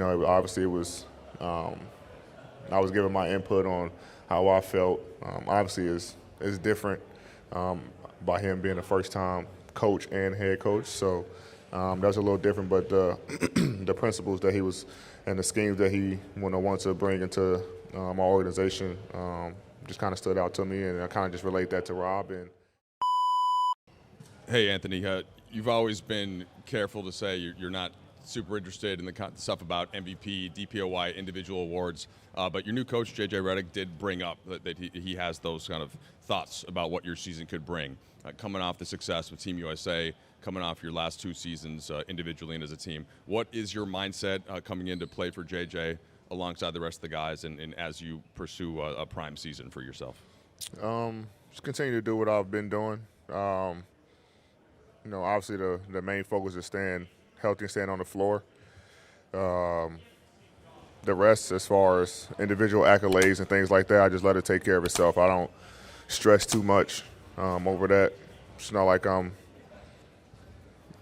Obviously it was. I was giving my input on how I felt. Obviously, it's different by him being a first-time coach and head coach, so that's a little different. But the the principles that he was and the schemes that he wanted to bring into my organization just kind of stood out to me, and I kind of just relate that to Rob. And Hey, Anthony, you've always been careful to say you're not super interested in the stuff about MVP, DPOY, individual awards, but your new coach, J.J. Redick, did bring up that he has those kind of thoughts about what your season could bring. Coming off the success with Team USA, coming off your last two seasons individually and as a team, what is your mindset coming into play for J.J. alongside the rest of the guys and as you pursue a prime season for yourself? just continue to do what I've been doing. Obviously the main focus is staying healthy and staying on the floor. The rest, as far as individual accolades and things like that, I just let it take care of itself. I don't stress too much over that. It's not like I'm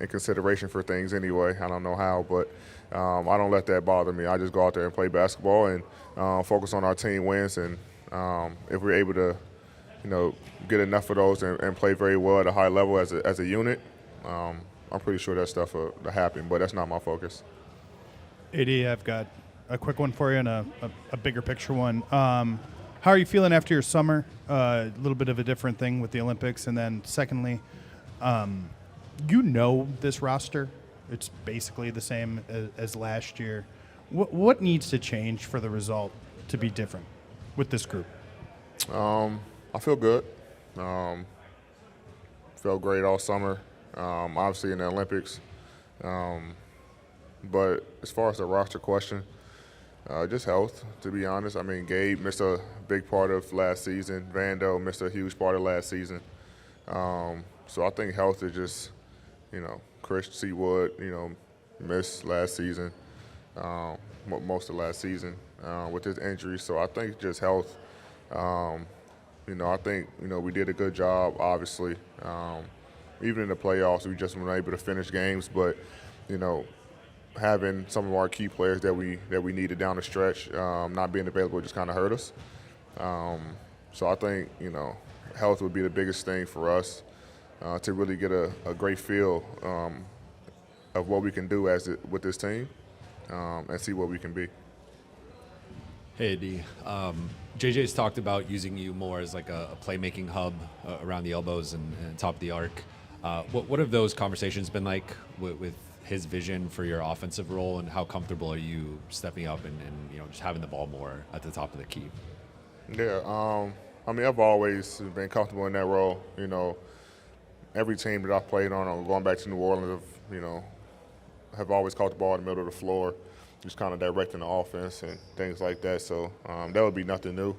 in consideration for things anyway. I don't know how, but I don't let that bother me. I just go out there and play basketball and focus on our team wins. And if we're able to, get enough of those and play very well at a high level as a unit, I'm pretty sure that stuff will happen, but that's not my focus. AD, I've got a quick one for you and a bigger picture one. How are you feeling after your summer? A little bit of a different thing with the Olympics. And then secondly, this roster. It's basically the same as last year. What needs to change for the result to be different with this group? I feel good. Felt great all summer. Obviously in the Olympics. But as far as the roster question, just health, to be honest. I mean, Gabe missed a big part of last season. Vando missed a huge part of last season. So I think health is just, Chris Seawood, missed last season, most of last season with his injury. So I think just health. I think, we did a good job, obviously. Even in the playoffs, we just weren't able to finish games. But, having some of our key players that we needed down the stretch not being available just kind of hurt us. So I think, health would be the biggest thing for us to really get a great feel of what we can do with this team and see what we can be. Hey, D. JJ's talked about using you more as like a playmaking hub around the elbows and top of the arc. What have those conversations been like with his vision for your offensive role, and how comfortable are you stepping up and just having the ball more at the top of the key? Yeah, I've always been comfortable in that role. Every team that I've played on, going back to New Orleans, have always caught the ball in the middle of the floor, just kind of directing the offense and things like that. So that would be nothing new.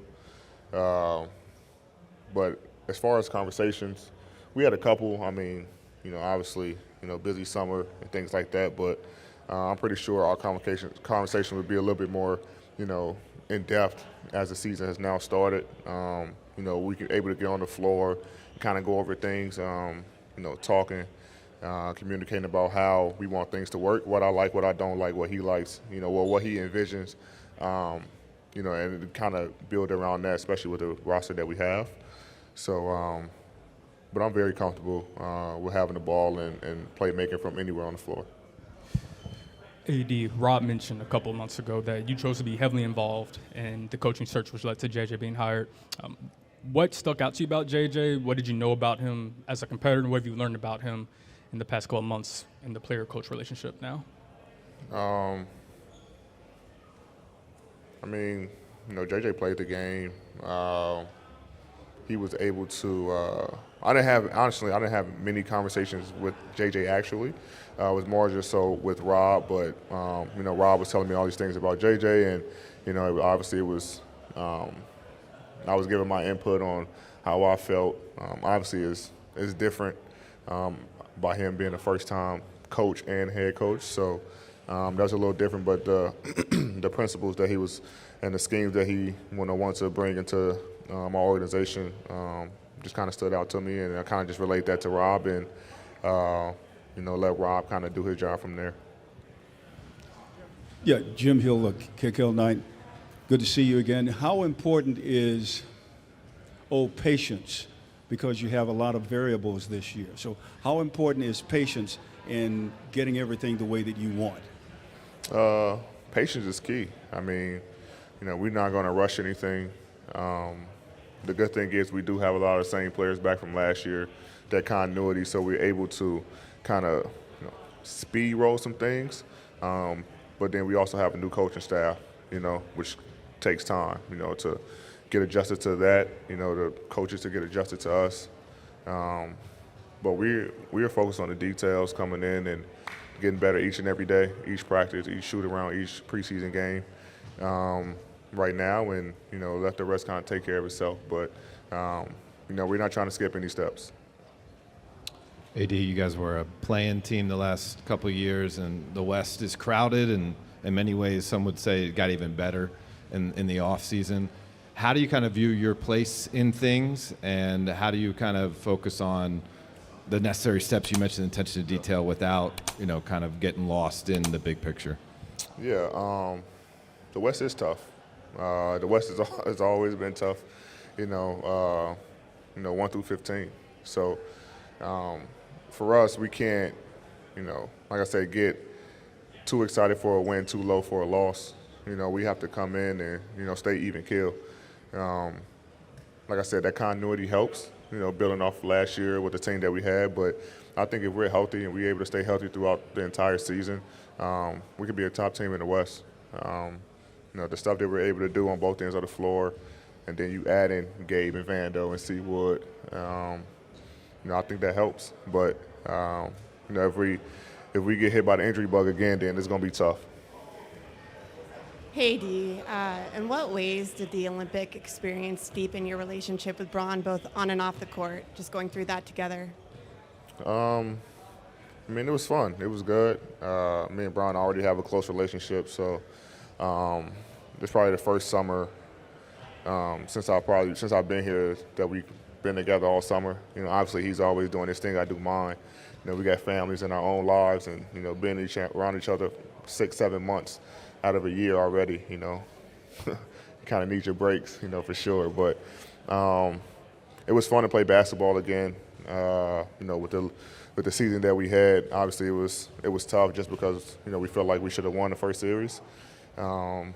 But as far as conversations, we had a couple. Obviously, busy summer and things like that. But I'm pretty sure our conversation would be a little bit more, in depth as the season has now started. We can able to get on the floor, kind of go over things, talking. Communicating about how we want things to work, what I like, what I don't like, what he likes, what he envisions, and kind of build around that, especially with the roster that we have. So, but I'm very comfortable with having the ball and playmaking from anywhere on the floor. AD, Rob mentioned a couple of months ago that you chose to be heavily involved in the coaching search, which led to JJ being hired. What stuck out to you about JJ? What did you know about him as a competitor? What have you learned about him in the past couple of months in the player-coach relationship now? JJ played the game. He was able to. I didn't have many conversations with JJ actually. It was more just so with Rob, but Rob was telling me all these things about JJ, and obviously it was. I was giving my input on how I felt. Obviously, it's different by him being a first-time coach and head coach, so that's a little different. But the principles that he was and the schemes that he wanted to bring into my organization just kind of stood out to me, and I kind of just relate that to Rob and let Rob kind of do his job from there. Yeah, Jim Hill, Kick Hill 9. Good to see you again. How important is patience? Because you have a lot of variables this year. So how important is patience in getting everything the way that you want? Patience is key. I mean, we're not going to rush anything. The good thing is we do have a lot of the same players back from last year, that continuity, so we're able to kind of speed roll some things. But then we also have a new coaching staff, which takes time, to get adjusted to that, the coaches to get adjusted to us. But we're focused on the details coming in and getting better each and every day, each practice, each shoot around, each preseason game right now, and, let the rest kind of take care of itself. But, we're not trying to skip any steps. AD, you guys were a play-in team the last couple of years, and the West is crowded, and in many ways some would say it got even better in the offseason. How do you kind of view your place in things, and how do you kind of focus on the necessary steps you mentioned, attention to detail, without, kind of getting lost in the big picture? Yeah, the West is tough. The West has always been tough, 1 through 15. So for us, we can't, like I said, get too excited for a win, too low for a loss. We have to come in and, stay even keel. Like I said, that continuity helps, building off last year with the team that we had. But I think if we're healthy and we're able to stay healthy throughout the entire season, we could be a top team in the West. The stuff that we're able to do on both ends of the floor, and then you add in Gabe and Vando and Seawood, I think that helps. But, if we get hit by the injury bug again, then it's going to be tough. Hey, D. In what ways did the Olympic experience deepen your relationship with Bron, both on and off the court, just going through that together? It was fun. It was good. Me and Bron already have a close relationship, so it's probably the first summer since I've been here that we've been together all summer. Obviously he's always doing his thing, I do mine. We got families in our own lives, and being around each other 6-7 months out of a year already, kind of need your breaks, for sure. But it was fun to play basketball again. With the season that we had, obviously it was tough just because we felt like we should have won the first series. But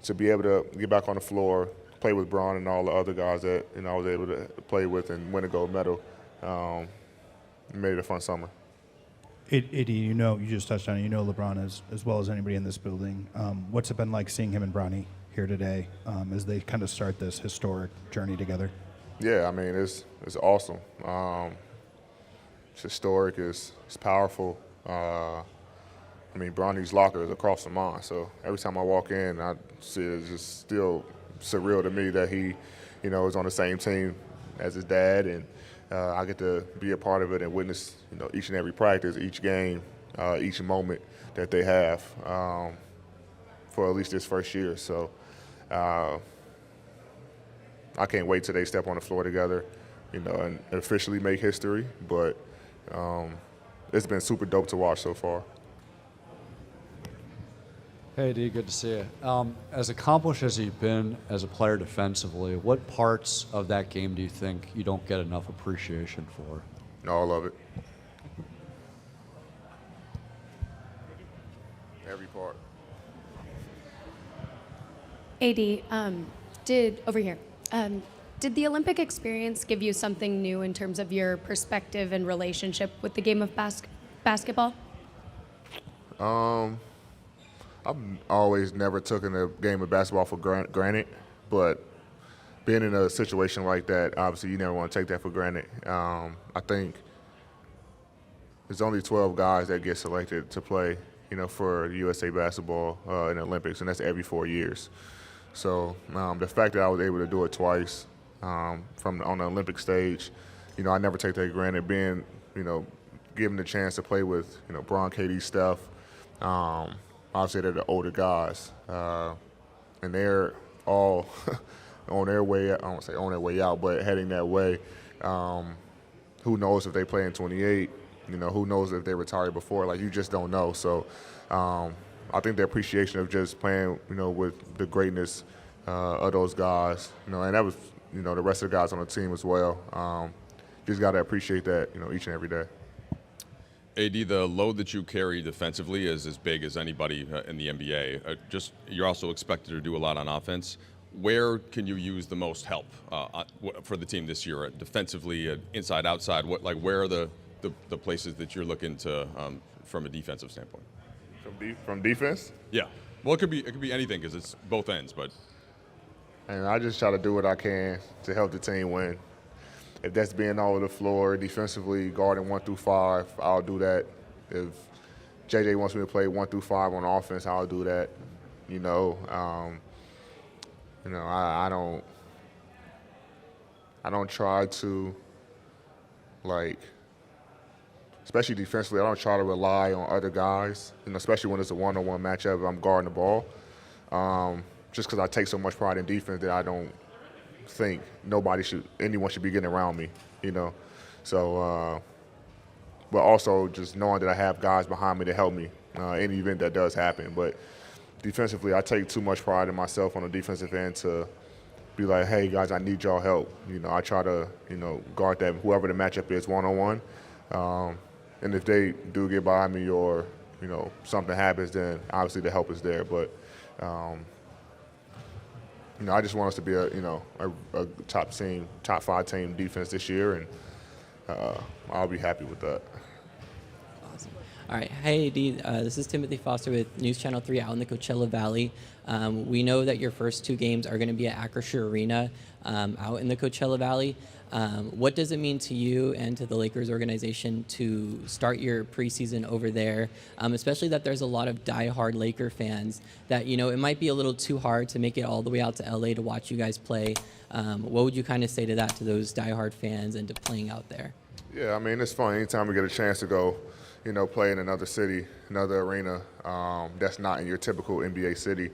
to be able to get back on the floor, play with Bron and all the other guys that I was able to play with and win a gold medal, made it a fun summer. AD, you just touched on it. LeBron as well as anybody in this building. What's it been like seeing him and Bronny here today as they kind of start this historic journey together? Yeah, it's awesome. It's historic. It's powerful. Bronny's locker is across from mine, so every time I walk in, I see it's just still surreal to me that he, is on the same team as his dad, and I get to be a part of it and witness, each and every practice, each game, each moment that they have for at least this first year. So I can't wait till they step on the floor together, and officially make history. But it's been super dope to watch so far. Hey, D, good to see you. As accomplished as you've been as a player defensively, what parts of that game do you think you don't get enough appreciation for? All of it. Every part. AD, did the Olympic experience give you something new in terms of your perspective and relationship with the game of basketball? I've always never taken a game of basketball for granted, but being in a situation like that, obviously you never want to take that for granted. I think there's only 12 guys that get selected to play, for USA basketball in the Olympics, and that's every 4 years. So the fact that I was able to do it twice on the Olympic stage, I never take that for granted. Being, given the chance to play with, Bron, KD, Steph. Obviously, they're the older guys, and they're all on their way. I don't want to say on their way out, but heading that way. Who knows if they play in 28? You know, who knows if they retired before? Like, you just don't know. So I think the appreciation of just playing, you know, with the greatness of those guys, you know, and that was, you know, the rest of the guys on the team as well. Just got to appreciate that, you know, each and every day. AD, the load that you carry defensively is as big as anybody in the NBA. You're also expected to do a lot on offense. Where can you use the most help for the team this year, defensively, inside, outside? Where are the places that you're looking to from a defensive standpoint? From defense? Yeah. Well, it could be anything because it's both ends, but. And I just try to do what I can to help the team win. If that's being all over the floor, defensively, guarding 1 through 5, I'll do that. If JJ wants me to play 1 through 5 on offense, I'll do that. You know, I don't try to, like, especially defensively, I don't try to rely on other guys. You know, especially when it's a one-on-one matchup, if I'm guarding the ball. Just because I take so much pride in defense that I don't think anyone should be getting around me, you know. So, but also just knowing that I have guys behind me to help me in the event that does happen. But defensively, I take too much pride in myself on the defensive end to be like, hey, guys, I need y'all help. You know, I try to, you know, guard that, whoever the matchup is, one-on-one. And if they do get by me or, you know, something happens, then obviously the help is there. But, you know, I just want us to be a top 5 team defense this year, and I'll be happy with that. Awesome. All right. Hey, AD, this is Timothy Foster with News Channel 3 out in the Coachella Valley. We know that your first 2 games are going to be at Acrisure Arena out in the Coachella Valley. What does it mean to you and to the Lakers organization to start your preseason over there, especially that there's a lot of diehard Laker fans that, you know, it might be a little too hard to make it all the way out to LA to watch you guys play. What would you kind of say to that, to those diehard fans and to playing out there? Yeah, I mean, it's fun. Anytime we get a chance to go, you know, play in another city, another arena that's not in your typical NBA city,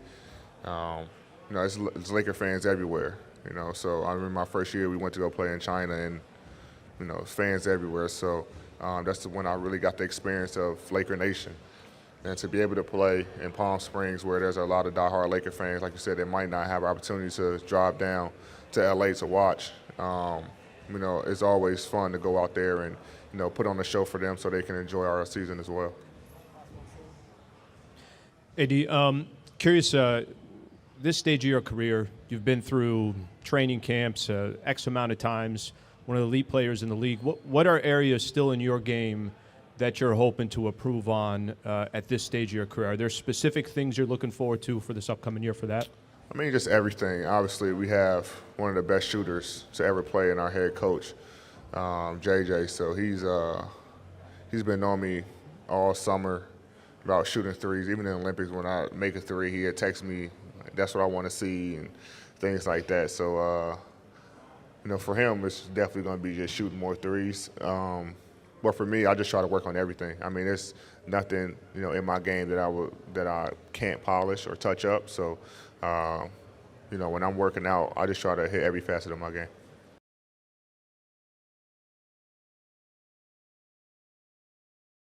you know, it's Laker fans everywhere. You know, so I remember my first year we went to go play in China, and, you know, fans everywhere. So that's when I really got the experience of Laker Nation. And to be able to play in Palm Springs where there's a lot of diehard Laker fans, like you said, they might not have opportunity to drive down to LA to watch. You know, it's always fun to go out there and, you know, put on a show for them so they can enjoy our season as well. AD, curious, this stage of your career, you've been through training camps X amount of times, one of the elite players in the league. What are areas still in your game that you're hoping to improve on at this stage of your career? Are there specific things you're looking forward to for this upcoming year for that? I mean, just everything. Obviously, we have one of the best shooters to ever play in our head coach, JJ. So he's been on me all summer about shooting threes. Even in the Olympics, when I make a three, he had text me, that's what I want to see, and things like that. So, you know, for him, it's definitely going to be just shooting more threes. But for me, I just try to work on everything. I mean, there's nothing, you know, in my game that I can't polish or touch up. So, you know, when I'm working out, I just try to hit every facet of my game.